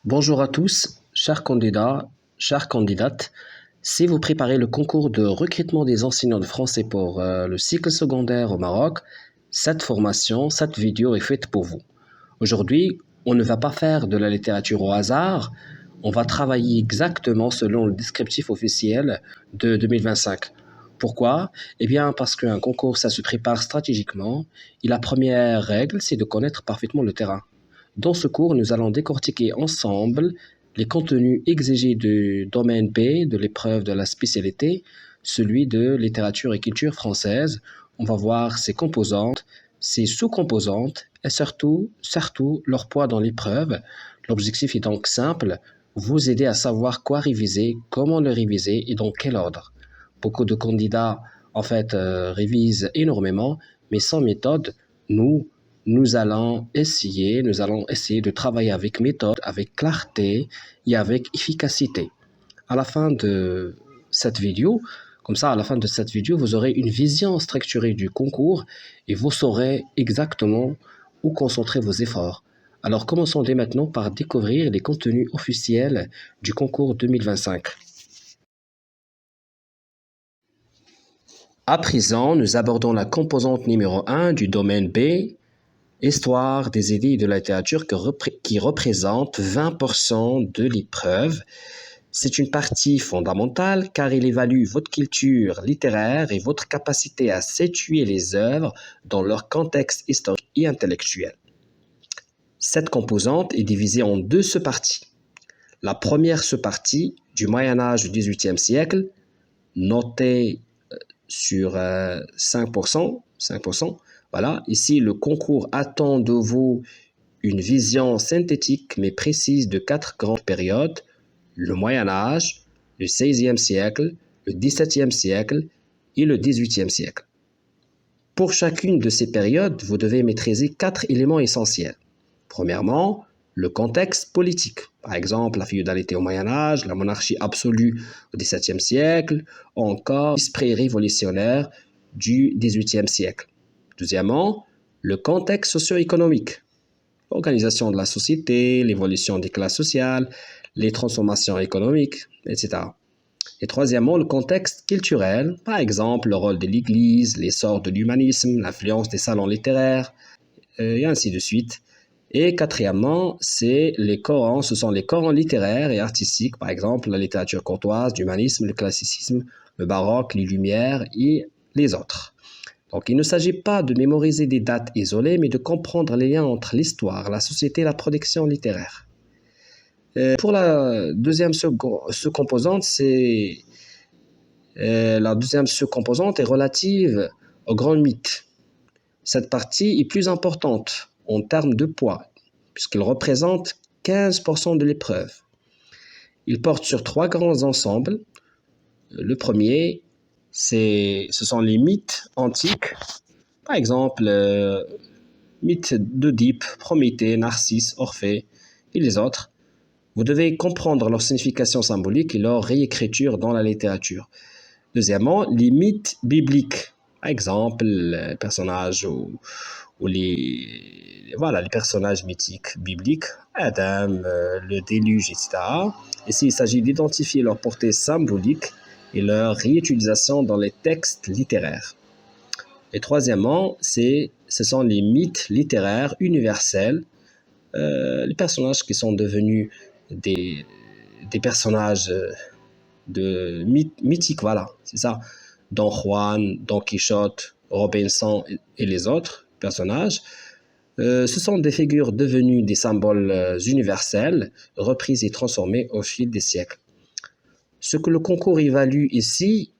Bonjour à tous, chers candidats, chères candidates. Si vous préparez le concours de recrutement des enseignants de français pour le cycle secondaire au Maroc, cette formation, cette vidéo est faite pour vous. Aujourd'hui, on ne va pas faire de la littérature au hasard, on va travailler exactement selon le descriptif officiel de 2025. Pourquoi? Eh bien, parce qu'un concours, ça se prépare stratégiquement et la première règle, c'est de connaître parfaitement le terrain. Dans ce cours, nous allons décortiquer ensemble les contenus exigés du domaine B de l'épreuve de la spécialité, celui de littérature et culture française. On va voir ses composantes, ses sous-composantes et surtout leur poids dans l'épreuve. L'objectif est donc simple, vous aider à savoir quoi réviser, comment le réviser et dans quel ordre. Beaucoup de candidats, révisent énormément, mais sans méthode, nous, nous allons essayer de travailler avec méthode, avec clarté et avec efficacité. À la fin de cette vidéo, Comme ça, à la fin de cette vidéo, vous aurez une vision structurée du concours et vous saurez exactement où concentrer vos efforts. Alors, commençons dès maintenant par découvrir les contenus officiels du concours 2025. À présent, nous abordons la composante numéro 1 du domaine B, Histoire des idées et de la littérature qui représente 20% de l'épreuve. C'est une partie fondamentale car il évalue votre culture littéraire et votre capacité à situer les œuvres dans leur contexte historique et intellectuel. Cette composante est divisée en deux sous-parties. La première sous-partie du Moyen Âge du XVIIIe siècle, notée sur 5%. Voilà, ici le concours attend de vous une vision synthétique mais précise de quatre grandes périodes, le Moyen Âge, le XVIe siècle, le XVIIe siècle et le XVIIIe siècle. Pour chacune de ces périodes, vous devez maîtriser quatre éléments essentiels. Premièrement, le contexte politique. Par exemple, la féodalité au Moyen Âge, la monarchie absolue au XVIIe siècle, ou encore l'esprit révolutionnaire du XVIIIe siècle. Deuxièmement, le contexte socio-économique. L'organisation de la société, l'évolution des classes sociales, les transformations économiques, etc. Et troisièmement, le contexte culturel, par exemple le rôle de l'Église, l'essor de l'humanisme, l'influence des salons littéraires, et ainsi de suite. Et quatrièmement, ce sont les corans littéraires et artistiques, par exemple la littérature courtoise, l'humanisme, le classicisme, le baroque, les Lumières et les autres. Donc il ne s'agit pas de mémoriser des dates isolées, mais de comprendre les liens entre l'histoire, la société et la production littéraire. Pour la deuxième sous-composante, est relative aux grands mythes. Cette partie est plus importante en termes de poids, puisqu'elle représente 15% de l'épreuve. Il porte sur trois grands ensembles. Le premier, ce sont les mythes antiques. Par exemple, mythes d'Oedipe, Prométhée, Narcisse, Orphée et les autres. Vous devez comprendre leur signification symbolique et leur réécriture dans la littérature. Deuxièmement, les mythes bibliques. Par exemple, les personnages les personnages mythiques bibliques, Adam, le déluge, etc. Ici, il s'agit d'identifier leur portée symbolique et leur réutilisation dans les textes littéraires. Et troisièmement, ce sont les mythes littéraires universels, les personnages qui sont devenus des personnages mythiques, voilà, c'est ça. Don Juan, Don Quichotte, Robinson et les autres personnages. Ce sont des figures devenues des symboles universels, reprises et transformées au fil des siècles. Ce que le concours évalue ici,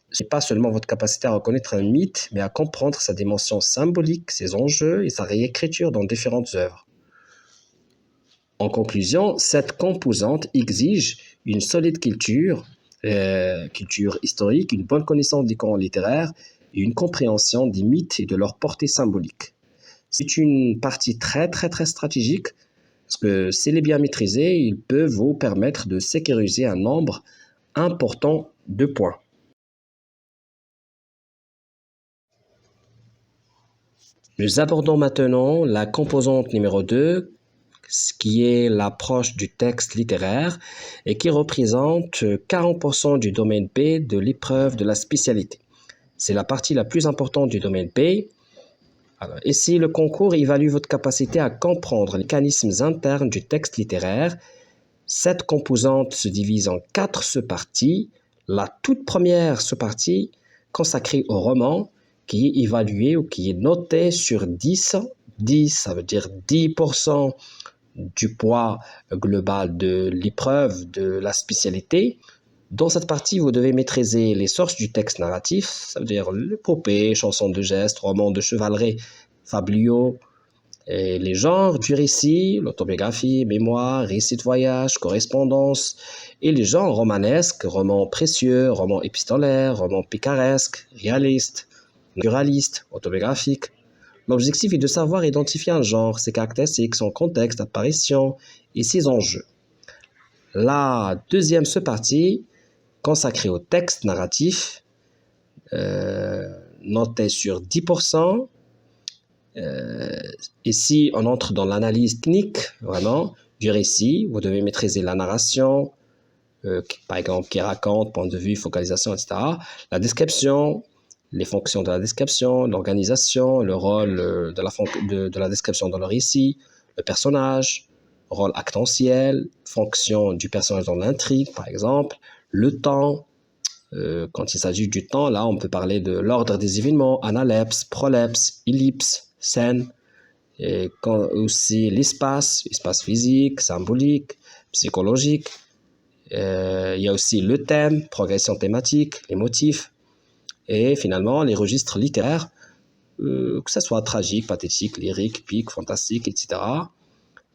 ce n'est pas seulement votre capacité à reconnaître un mythe, mais à comprendre sa dimension symbolique, ses enjeux et sa réécriture dans différentes œuvres. En conclusion, cette composante exige une solide culture historique, une bonne connaissance des courants littéraires et une compréhension des mythes et de leur portée symbolique. C'est une partie très stratégique parce que s'il est bien maîtrisé, il peut vous permettre de sécuriser un nombre important de points. Nous abordons maintenant la composante numéro 2, ce qui est l'approche du texte littéraire et qui représente 40% du domaine B de l'épreuve de la spécialité. C'est la partie la plus importante du domaine B. Alors, ici, le concours évalue votre capacité à comprendre les mécanismes internes du texte littéraire. Cette composante se divise en 4 sous-parties. La toute première sous-partie consacrée au roman, qui est évaluée ou qui est notée sur 10. 10, ça veut dire 10% du poids global de l'épreuve de la spécialité. Dans cette partie, vous devez maîtriser les sources du texte narratif, ça veut dire l'épopée, chansons de gestes, romans de chevalerie, fabliaux, et les genres du récit, l'autobiographie, mémoire, récit de voyage, correspondance, et les genres romanesques, romans précieux, romans épistolaires, romans picaresques, réalistes, naturalistes, autobiographiques. L'objectif est de savoir identifier un genre, ses caractéristiques, son contexte d'apparition et ses enjeux. La deuxième sous-partie, consacrée au texte narratif, notée sur 10%. Ici, on entre dans l'analyse technique, vraiment, du récit. Vous devez maîtriser la narration, par exemple, qui raconte, point de vue, focalisation, etc. La description, les fonctions de la description, l'organisation, le rôle de la description dans le récit, le personnage, rôle actentiel, fonction du personnage dans l'intrigue, par exemple, le temps. Quand il s'agit du temps, là, on peut parler de l'ordre des événements, analepse, prolepse, ellipse, scène, et aussi l'espace physique, symbolique, psychologique. Il y a aussi le thème, progression thématique, les motifs, et finalement les registres littéraires, que ce soit tragique, pathétique, lyrique, épique, fantastique, etc.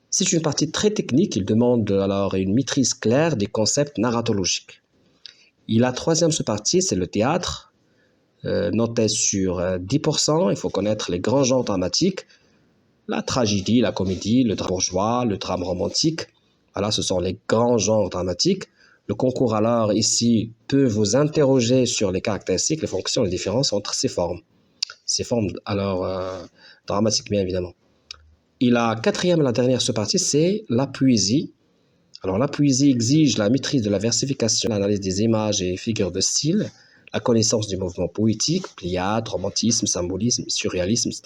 C'est une partie très technique, il demande alors une maîtrise claire des concepts narratologiques. Et la troisième sous-partie, c'est le théâtre, noté sur 10%. Il faut connaître les grands genres dramatiques, la tragédie, la comédie, le drame bourgeois, le drame romantique. Voilà, ce sont les grands genres dramatiques. Le concours, alors, ici, peut vous interroger sur les caractéristiques, les fonctions, les différences entre ces formes. Ces formes, alors, dramatiques, bien évidemment. Et la quatrième et la dernière sous-partie, c'est la poésie. Alors, la poésie exige la maîtrise de la versification, l'analyse des images et figures de style, la connaissance du mouvement poétique, pléiade, romantisme, symbolisme, surréalisme, etc.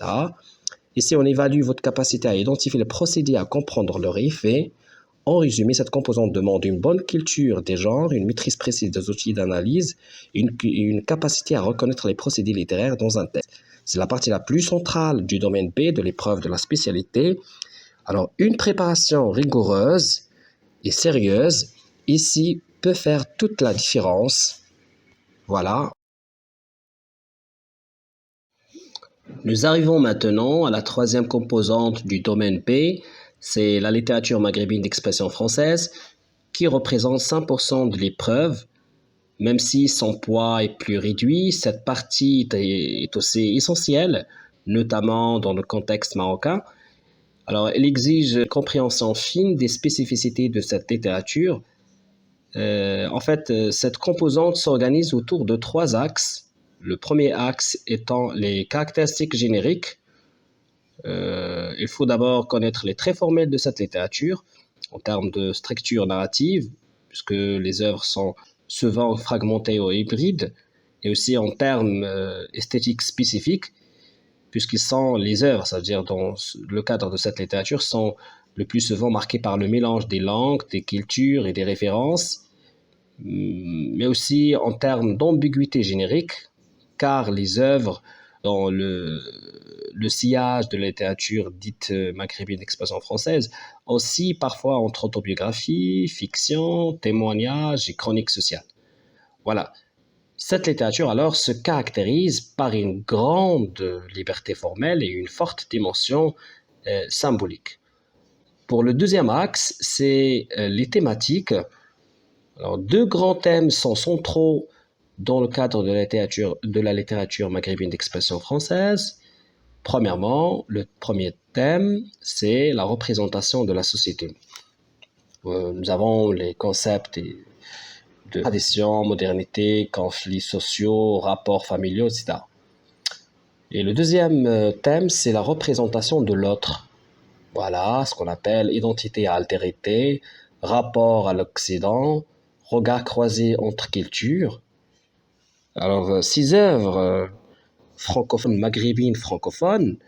Ici, on évalue votre capacité à identifier les procédés, à comprendre leurs effets. En résumé, cette composante demande une bonne culture des genres, une maîtrise précise des outils d'analyse, une capacité à reconnaître les procédés littéraires dans un texte. C'est la partie la plus centrale du domaine B de l'épreuve de la spécialité. Alors, une préparation rigoureuse et sérieuse, ici, peut faire toute la différence. Voilà. Nous arrivons maintenant à la troisième composante du domaine B, c'est la littérature maghrébine d'expression française, qui représente 5% de l'épreuve. Même si son poids est plus réduit, cette partie est aussi essentielle, notamment dans le contexte marocain. Alors, elle exige une compréhension fine des spécificités de cette littérature. Cette composante s'organise autour de 3 axes. Le premier axe étant les caractéristiques génériques. Il faut d'abord connaître les traits formels de cette littérature en termes de structure narrative, puisque les œuvres sont souvent fragmentées ou hybrides, et aussi en termes esthétiques spécifiques, puisqu'ils sont les œuvres, c'est-à-dire dans le cadre de cette littérature, sont le plus souvent marquées par le mélange des langues, des cultures et des références, mais aussi en termes d'ambiguïté générique, car les œuvres dans le sillage de la littérature dite maghrébine d'expression française, aussi parfois entre autobiographie, fiction, témoignage et chronique sociale. Voilà. Cette littérature alors se caractérise par une grande liberté formelle et une forte dimension symbolique. Pour le deuxième axe, c'est les thématiques. Alors, 2 grands thèmes sont centraux dans le cadre de la littérature maghrébine d'expression française. Premièrement, le premier thème, c'est la représentation de la société. Nous avons les concepts de tradition, modernité, conflits sociaux, rapports familiaux, etc. Et le deuxième thème, c'est la représentation de l'autre. Voilà, ce qu'on appelle identité et altérité, rapport à l'Occident, regard croisé entre cultures. Alors, ces œuvres francophones, maghrébines francophones,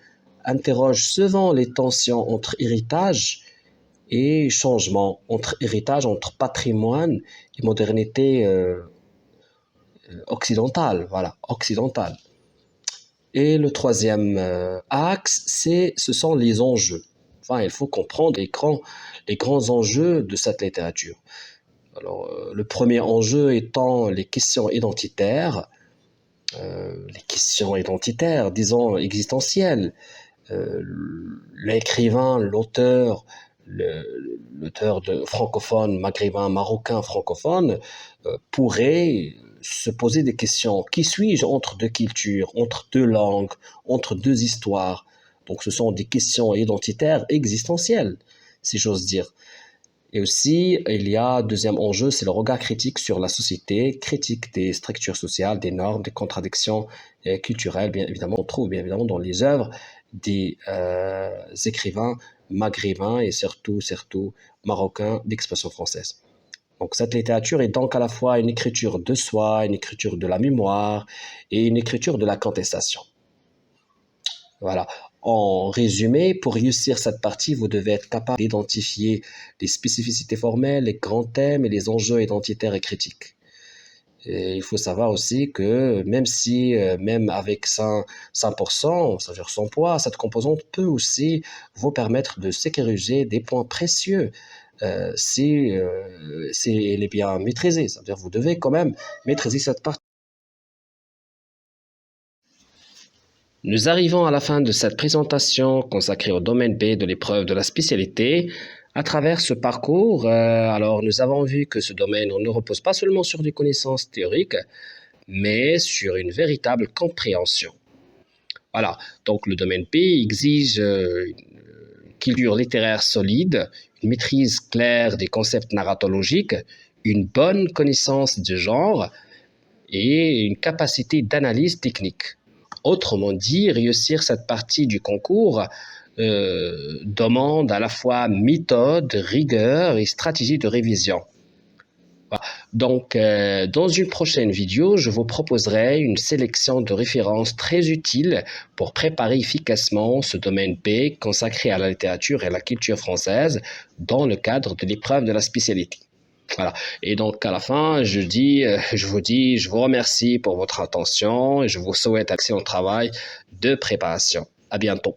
interrogent souvent les tensions entre héritage et changement, entre héritage, entre patrimoine et modernité occidentale, voilà, occidentale. Et le troisième axe, ce sont les enjeux. Enfin, il faut comprendre les grands enjeux de cette littérature. Alors, le premier enjeu étant les questions identitaires, disons existentielles. L'écrivain, l'auteur de francophone, maghrébin, marocain francophone, pourrait se poser des questions. Qui suis-je entre deux cultures, entre deux langues, entre deux histoires? Donc ce sont des questions identitaires existentielles, si j'ose dire. Et aussi, il y a un deuxième enjeu, c'est le regard critique sur la société, critique des structures sociales, des normes, des contradictions culturelles, bien évidemment, on trouve bien évidemment dans les œuvres des écrivains maghrébins et surtout marocains d'expression française. Donc cette littérature est donc à la fois une écriture de soi, une écriture de la mémoire et une écriture de la contestation. Voilà. En résumé, pour réussir cette partie, vous devez être capable d'identifier les spécificités formelles, les grands thèmes et les enjeux identitaires et critiques. Et il faut savoir aussi que même si, même avec 100%, c'est-à-dire son poids, cette composante peut aussi vous permettre de sécuriser des points précieux si elle est bien maîtrisée. C'est-à-dire vous devez quand même maîtriser cette partie. Nous arrivons à la fin de cette présentation consacrée au domaine B de l'épreuve de la spécialité. À travers ce parcours, alors nous avons vu que ce domaine ne repose pas seulement sur des connaissances théoriques, mais sur une véritable compréhension. Voilà, donc le domaine B exige une culture littéraire solide, une maîtrise claire des concepts narratologiques, une bonne connaissance du genre et une capacité d'analyse technique. Autrement dit, réussir cette partie du concours demande à la fois méthode, rigueur et stratégie de révision. Voilà. Donc, dans une prochaine vidéo, je vous proposerai une sélection de références très utiles pour préparer efficacement ce domaine B consacré à la littérature et à la culture française dans le cadre de l'épreuve de la spécialité. Voilà. Et donc, à la fin, je vous remercie pour votre attention et je vous souhaite un excellent travail de préparation. À bientôt.